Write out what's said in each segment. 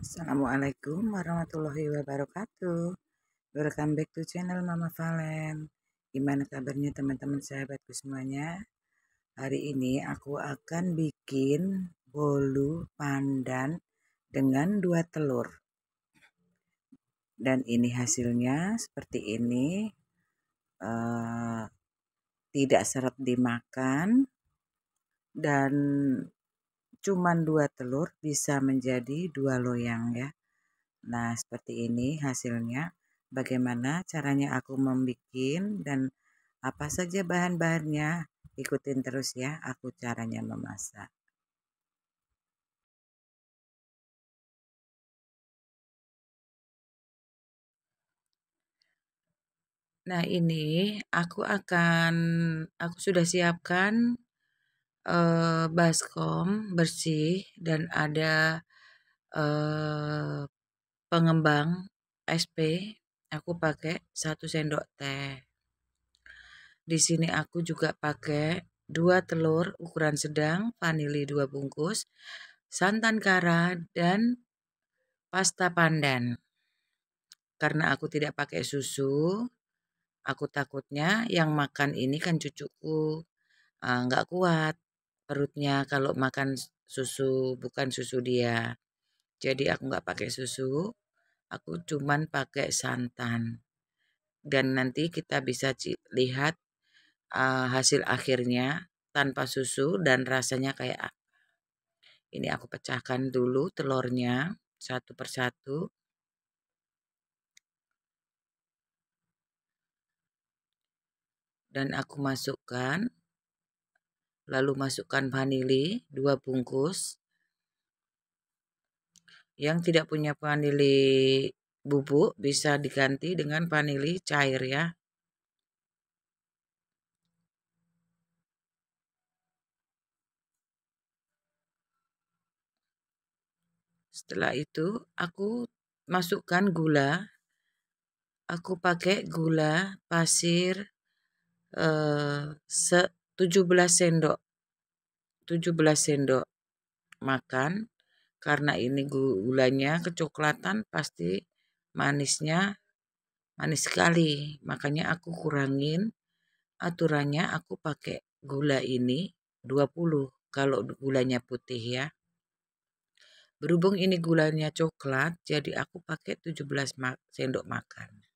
Assalamualaikum warahmatullahi wabarakatuh. Welcome back to channel Mama Valen. Gimana kabarnya teman-teman sahabatku semuanya? Hari ini aku akan bikin bolu pandan dengan 2 telur. Dan ini hasilnya seperti ini. Tidak seret dimakan dan cuman 2 telur bisa menjadi 2 loyang ya. Nah, seperti ini hasilnya. Bagaimana caranya aku membuat dan apa saja bahan-bahannya? Ikutin terus ya, aku caranya memasak. Nah, ini aku sudah siapkan baskom bersih dan ada pengembang SP. Aku pakai 1 sendok teh. Di sini aku juga pakai 2 telur ukuran sedang, vanili 2 bungkus, santan kara dan pasta pandan. Karena aku tidak pakai susu, aku takutnya yang makan ini kan cucuku nggak kuat perutnya kalau makan susu, bukan susu dia. Jadi aku nggak pakai susu, aku cuman pakai santan. Dan nanti kita bisa lihat hasil akhirnya tanpa susu dan rasanya kayak apa. Ini aku pecahkan dulu telurnya satu persatu. Dan aku masukkan, lalu masukkan vanili 2 bungkus. Yang tidak punya vanili bubuk bisa diganti dengan vanili cair ya. Setelah itu aku masukkan gula. Aku pakai gula pasir 17 sendok makan. Karena ini gulanya kecoklatan pasti manisnya manis sekali. Makanya aku kurangin. Aturannya aku pakai gula ini 20 kalau gulanya putih ya. Berhubung ini gulanya coklat, jadi aku pakai 17 sendok makan.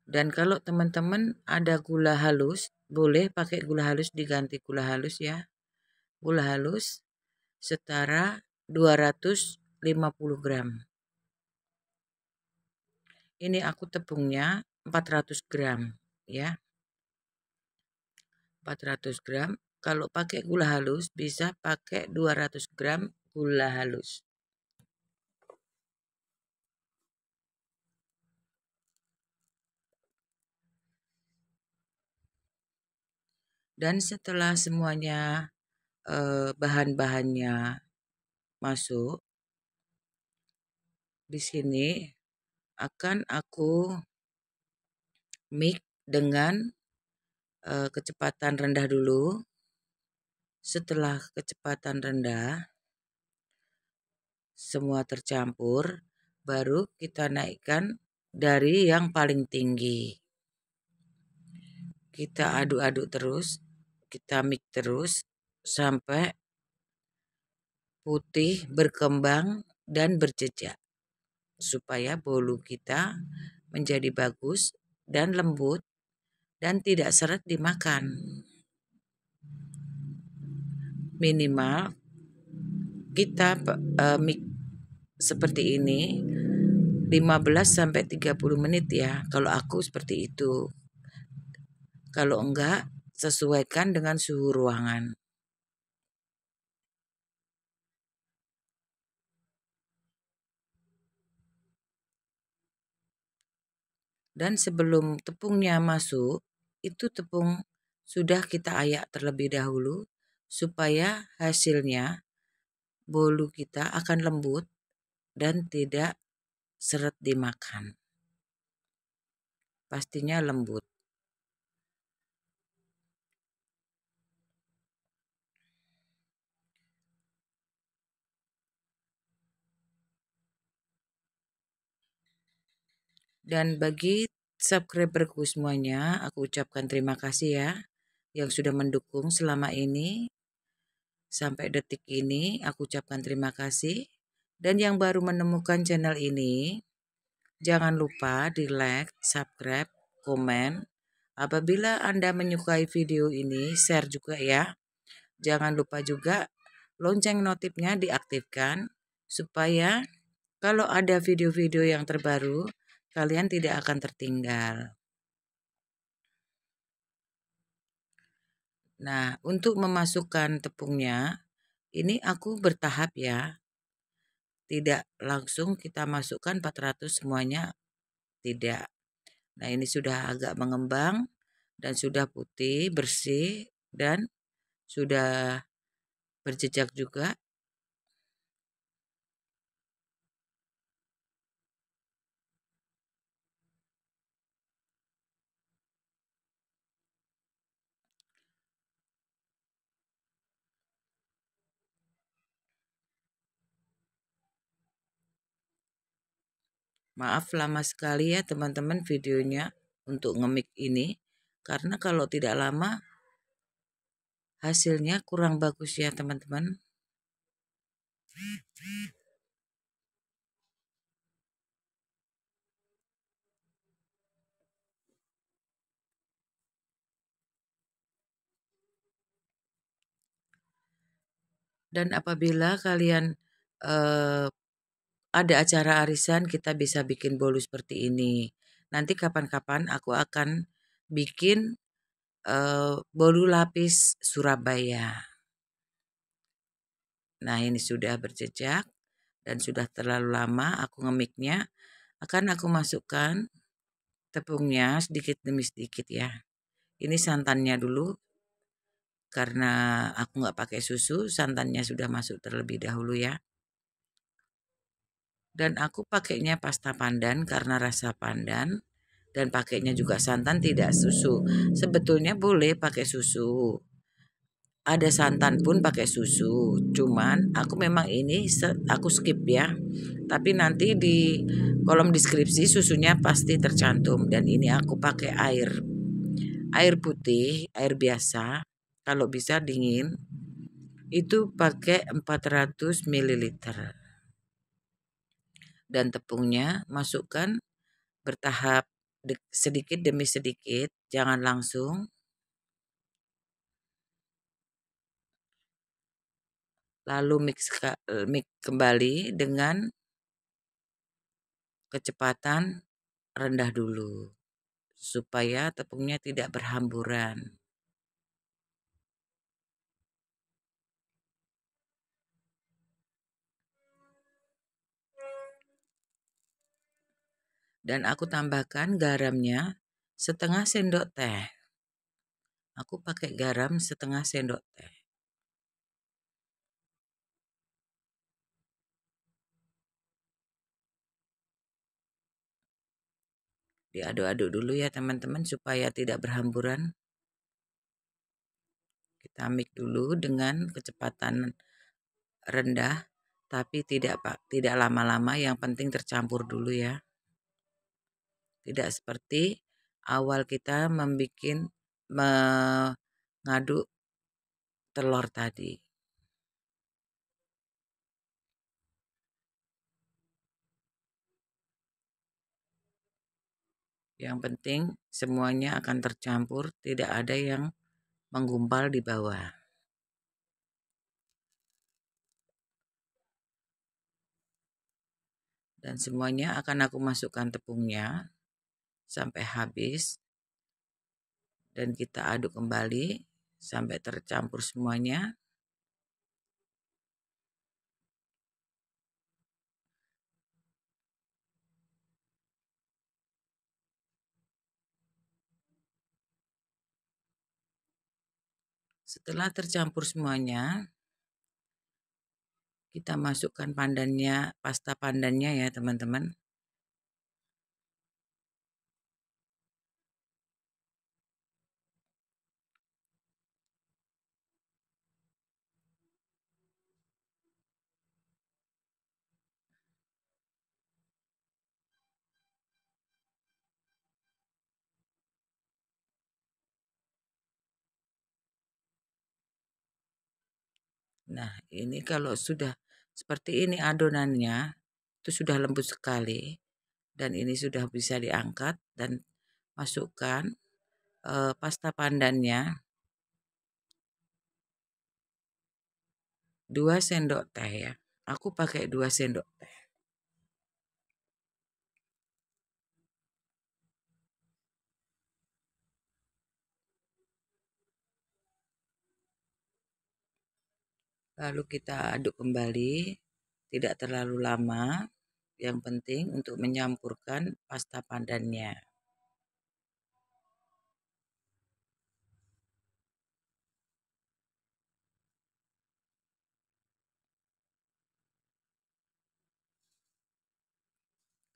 Dan kalau teman-teman ada gula halus, boleh pakai gula halus diganti gula halus ya. Gula halus setara 250 gram. Ini aku tepungnya 400 gram ya. 400 gram. Kalau pakai gula halus bisa pakai 200 gram gula halus. Dan setelah semuanya bahan-bahannya masuk, di sini akan aku mix dengan kecepatan rendah dulu. Setelah kecepatan rendah, semua tercampur, baru kita naikkan dari yang paling tinggi. Kita aduk-aduk terus, kita mix terus sampai putih, berkembang, dan berjejak. Supaya bolu kita menjadi bagus dan lembut dan tidak seret dimakan. Minimal kita mix seperti ini 15-30 menit ya. Kalau aku seperti itu. Kalau enggak, sesuaikan dengan suhu ruangan. Dan sebelum tepungnya masuk, itu tepung sudah kita ayak terlebih dahulu supaya hasilnya bolu kita akan lembut dan tidak seret dimakan. Pastinya lembut. Dan bagi subscriberku semuanya, aku ucapkan terima kasih ya yang sudah mendukung selama ini. Sampai detik ini aku ucapkan terima kasih. Dan yang baru menemukan channel ini, jangan lupa di like, subscribe, komen. Apabila Anda menyukai video ini, share juga ya. Jangan lupa juga lonceng notifnya diaktifkan supaya kalau ada video-video yang terbaru, kalian tidak akan tertinggal. Nah, untuk memasukkan tepungnya, ini aku bertahap ya. Tidak langsung kita masukkan 400 semuanya, tidak. Nah, ini sudah agak mengembang dan sudah putih, bersih, dan sudah berjejak juga. Maaf lama sekali ya teman-teman videonya untuk ngemik ini. Karena kalau tidak lama hasilnya kurang bagus ya teman-teman. Dan apabila kalian ada acara arisan, kita bisa bikin bolu seperti ini. Nanti kapan-kapan aku akan bikin bolu lapis Surabaya. Nah, ini sudah berjejak dan sudah terlalu lama aku ngemiknya. Akan aku masukkan tepungnya sedikit demi sedikit ya. Ini santannya dulu. Karena aku nggak pakai susu, santannya sudah masuk terlebih dahulu ya. Dan aku pakainya pasta pandan karena rasa pandan. Dan pakainya juga santan, tidak susu. Sebetulnya boleh pakai susu. Ada santan pun pakai susu. Cuman aku memang ini aku skip ya. Tapi nanti di kolom deskripsi susunya pasti tercantum. Dan ini aku pakai air. Air putih, air biasa. Kalau bisa dingin. Itu pakai 400 ml. Dan tepungnya masukkan bertahap sedikit demi sedikit, jangan langsung. Lalu mix kembali dengan kecepatan rendah dulu supaya tepungnya tidak berhamburan. Dan aku tambahkan garamnya setengah sendok teh. Aku pakai garam setengah sendok teh. Diaduk-aduk dulu ya teman-teman supaya tidak berhamburan. Kita mix dulu dengan kecepatan rendah, tapi tidak lama-lama, yang penting tercampur dulu ya. Tidak seperti awal kita mengaduk telur tadi. Yang penting semuanya akan tercampur, tidak ada yang menggumpal di bawah. Dan semuanya akan aku masukkan tepungnya sampai habis. Dan kita aduk kembali sampai tercampur semuanya. Setelah tercampur semuanya, kita masukkan pandannya, pasta pandannya ya teman-teman. Nah, ini kalau sudah seperti ini adonannya, itu sudah lembut sekali dan ini sudah bisa diangkat dan masukkan pasta pandannya 2 sendok teh ya. Aku pakai 2 sendok teh. Lalu kita aduk kembali, tidak terlalu lama. Yang penting untuk menyampurkan pasta pandannya.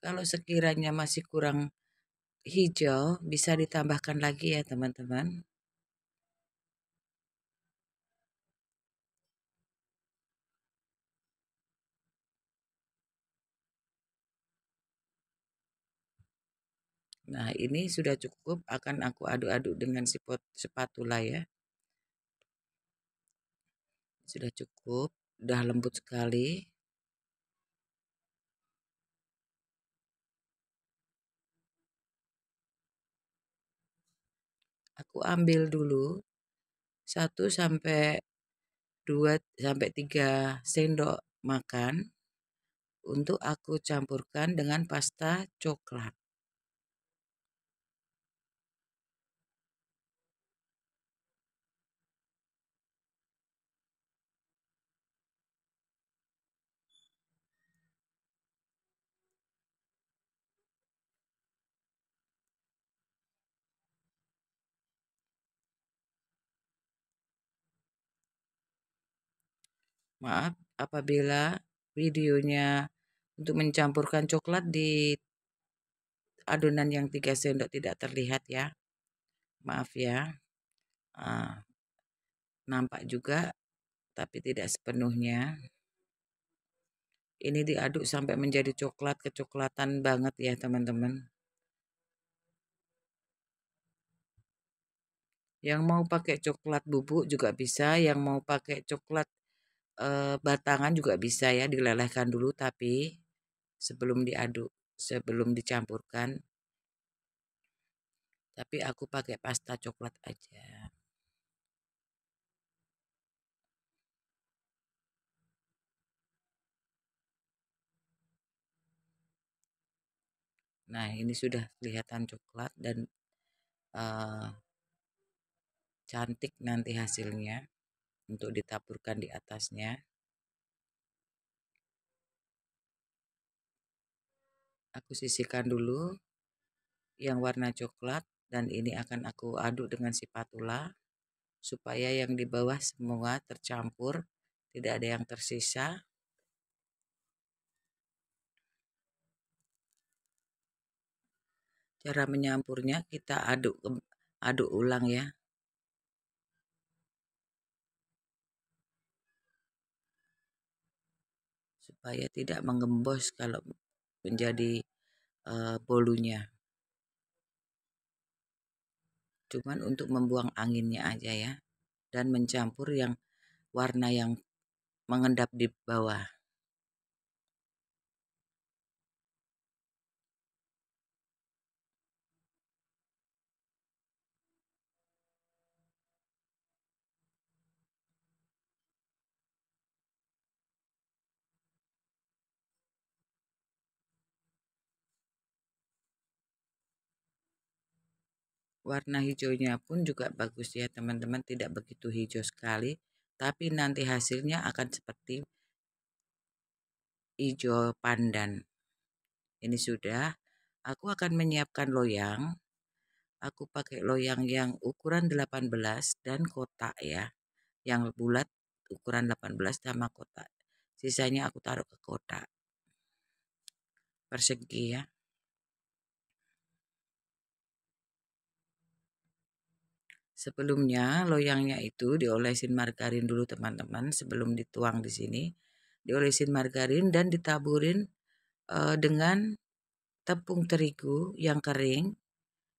Kalau sekiranya masih kurang hijau, bisa ditambahkan lagi ya teman-teman. Nah, ini sudah cukup, akan aku aduk-aduk dengan spatula ya. Sudah cukup, udah lembut sekali. Aku ambil dulu 1 sampai 2 sampai 3 sendok makan untuk aku campurkan dengan pasta coklat. Maaf apabila videonya untuk mencampurkan coklat di adonan yang 3 sendok tidak terlihat ya. Maaf ya. Nampak juga tapi tidak sepenuhnya. Ini diaduk sampai menjadi coklat kecoklatan banget ya teman-teman. Yang mau pakai coklat bubuk juga bisa, yang mau pakai coklat batangan juga bisa ya, dilelehkan dulu tapi sebelum diaduk, sebelum dicampurkan. Tapi aku pakai pasta coklat aja. Nah, ini sudah kelihatan coklat dan cantik nanti hasilnya untuk ditaburkan di atasnya. Aku sisihkan dulu yang warna coklat dan ini akan aku aduk dengan spatula supaya yang di bawah semua tercampur, tidak ada yang tersisa. Cara menyampurnya kita aduk ulang ya. Supaya tidak menggembos kalau menjadi bolunya. Cuman untuk membuang anginnya aja ya. Dan mencampur yang warna yang mengendap di bawah. Warna hijaunya pun juga bagus ya teman-teman, tidak begitu hijau sekali. Tapi nanti hasilnya akan seperti hijau pandan. Ini sudah, aku akan menyiapkan loyang. Aku pakai loyang yang ukuran 18 dan kotak ya. Yang bulat ukuran 18 sama kotak. Sisanya aku taruh ke kotak persegi ya. Sebelumnya loyangnya itu diolesin margarin dulu teman-teman sebelum dituang di sini. Diolesin margarin dan ditaburin dengan tepung terigu yang kering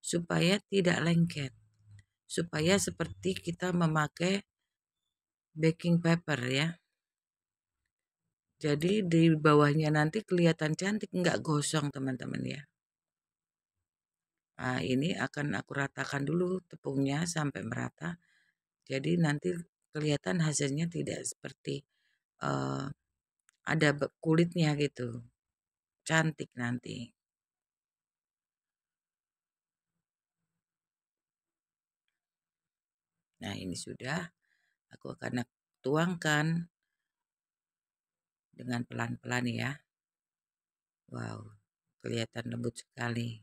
supaya tidak lengket. Supaya seperti kita memakai baking paper ya. Jadi di bawahnya nanti kelihatan cantik, nggak gosong teman-teman ya. Nah, ini akan aku ratakan dulu tepungnya sampai merata. Jadi nanti kelihatan hasilnya tidak seperti uh, ada kulitnya gitu. Cantik nanti. Nah, ini sudah. Aku akan tuangkan dengan pelan-pelan ya. Wow, kelihatan lembut sekali.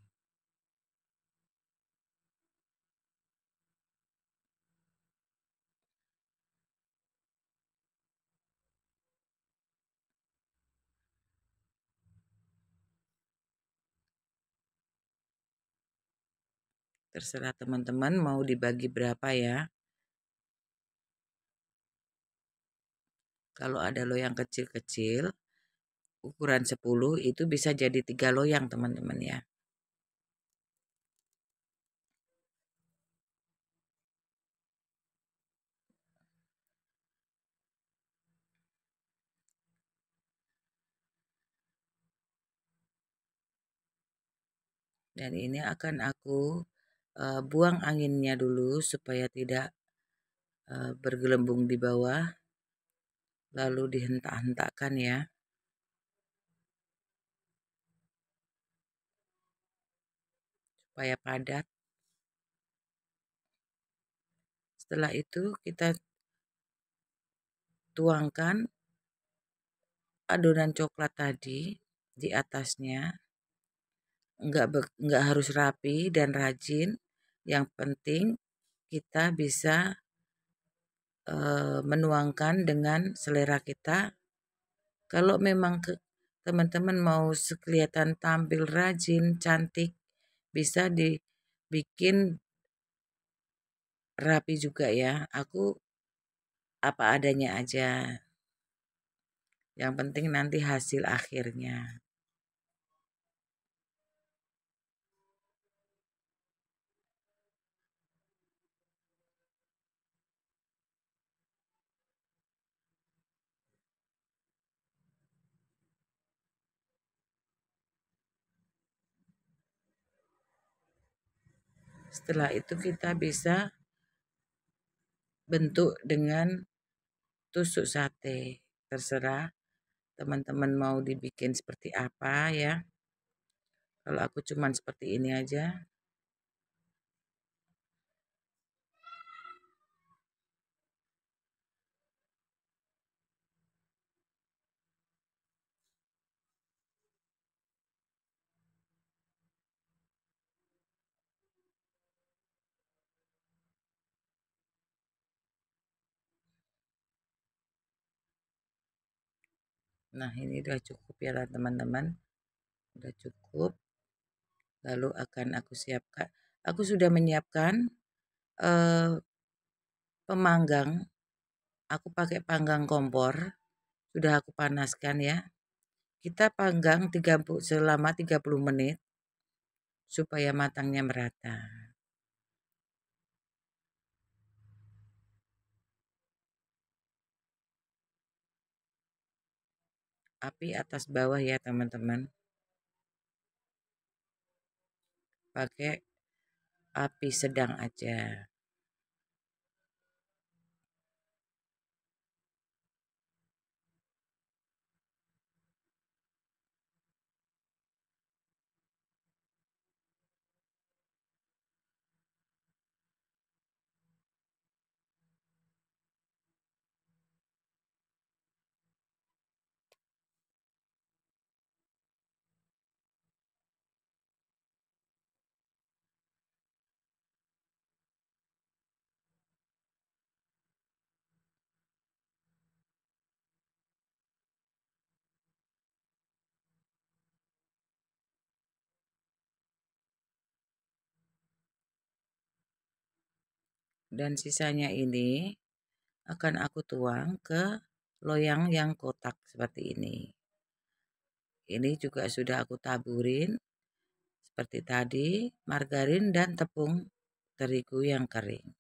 Terserah teman-teman mau dibagi berapa ya. Kalau ada loyang kecil-kecil, ukuran 10 itu bisa jadi 3 loyang teman-teman ya. Dan ini akan aku buang anginnya dulu supaya tidak bergelembung di bawah. Lalu dihentak-hentakkan ya. Supaya padat. Setelah itu kita tuangkan adonan coklat tadi di atasnya. Enggak harus rapi dan rajin. Yang penting kita bisa menuangkan dengan selera kita. Kalau memang teman-teman mau kelihatan tampil rajin, cantik, bisa dibikin rapi juga ya. Aku apa adanya aja. Yang penting nanti hasil akhirnya. Setelah itu kita bisa bentuk dengan tusuk sate. Terserah teman-teman mau dibikin seperti apa ya. Kalau aku cuman seperti ini aja. Nah, ini udah cukup ya teman-teman. Udah cukup. Lalu akan aku siapkan. Aku sudah menyiapkan eh, pemanggang. Aku pakai panggang kompor. Sudah aku panaskan ya. Kita panggang selama 30 menit supaya matangnya merata. Api atas bawah ya teman-teman. Pakai api sedang aja. Dan sisanya ini akan aku tuang ke loyang yang kotak seperti ini. Ini juga sudah aku taburin seperti tadi, margarin dan tepung terigu yang kering.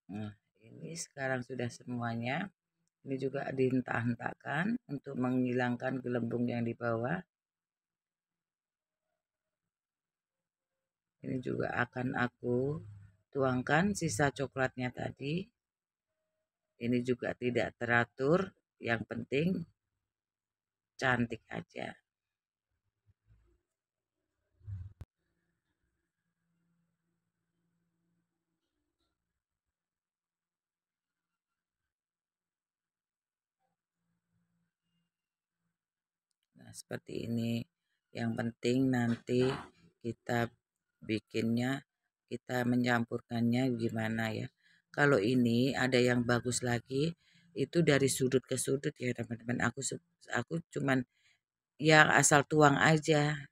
Nah, ini sekarang sudah semuanya. Ini juga dihentak-hentakkan untuk menghilangkan gelembung yang di bawah. Ini juga akan aku tuangkan sisa coklatnya tadi. Ini juga tidak teratur, yang penting cantik aja. Nah, seperti ini. Yang penting nanti kita bikinnya, kita mencampurkannya gimana ya. Kalau ini ada yang bagus lagi, itu dari sudut ke sudut ya teman-teman. Aku cuman ya asal tuang aja.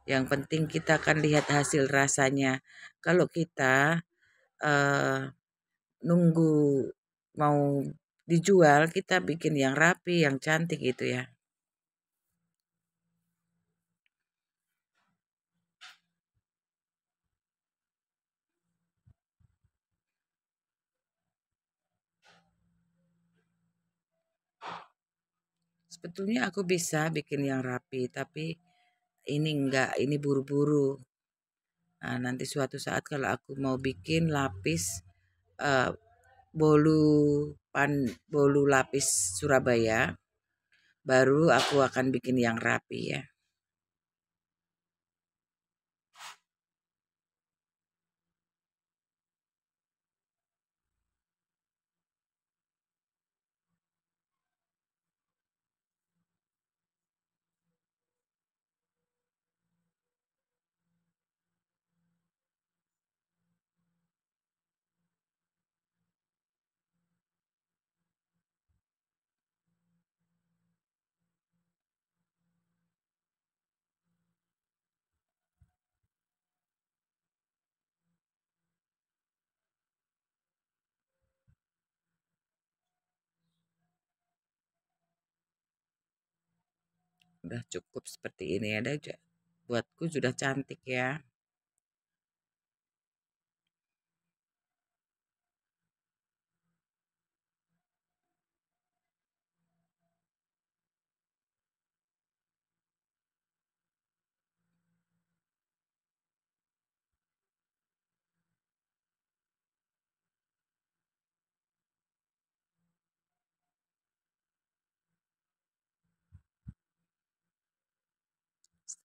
Yang penting kita akan lihat hasil rasanya. Kalau kita eh, nunggu mau dijual, kita bikin yang rapi, yang cantik gitu ya. Sebetulnya aku bisa bikin yang rapi, tapi ini enggak, ini buru-buru. Nah, nanti suatu saat kalau aku mau bikin lapis eh, bolu bolu lapis Surabaya, baru aku akan bikin yang rapi ya. Udah cukup seperti ini ada aja. Buatku sudah cantik ya.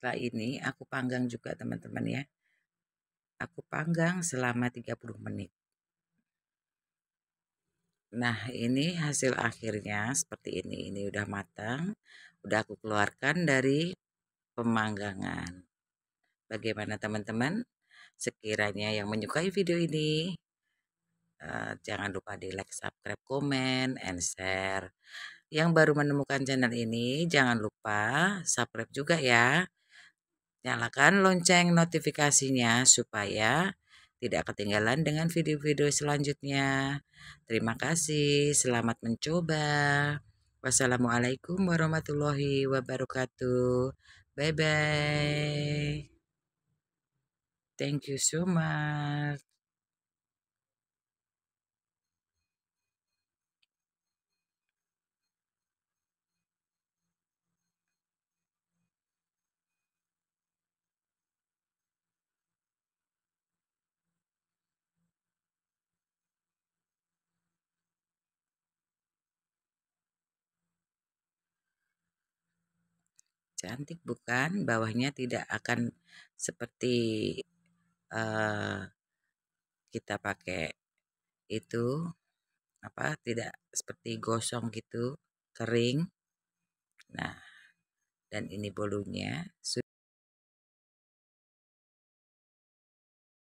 Setelah ini aku panggang juga teman-teman ya. Aku panggang selama 30 menit. Nah, ini hasil akhirnya seperti ini. Ini udah matang. Udah aku keluarkan dari pemanggangan. Bagaimana teman-teman? Sekiranya yang menyukai video ini, jangan lupa di like, subscribe, komen, and share. Yang baru menemukan channel ini, jangan lupa subscribe juga ya. Nyalakan lonceng notifikasinya supaya tidak ketinggalan dengan video-video selanjutnya. Terima kasih, selamat mencoba. Wassalamualaikum warahmatullahi wabarakatuh. Bye bye. Thank you so much. Cantik bukan? Bawahnya tidak akan seperti uh, kita pakai itu apa? Tidak seperti gosong gitu, kering. Nah, dan ini bolunya.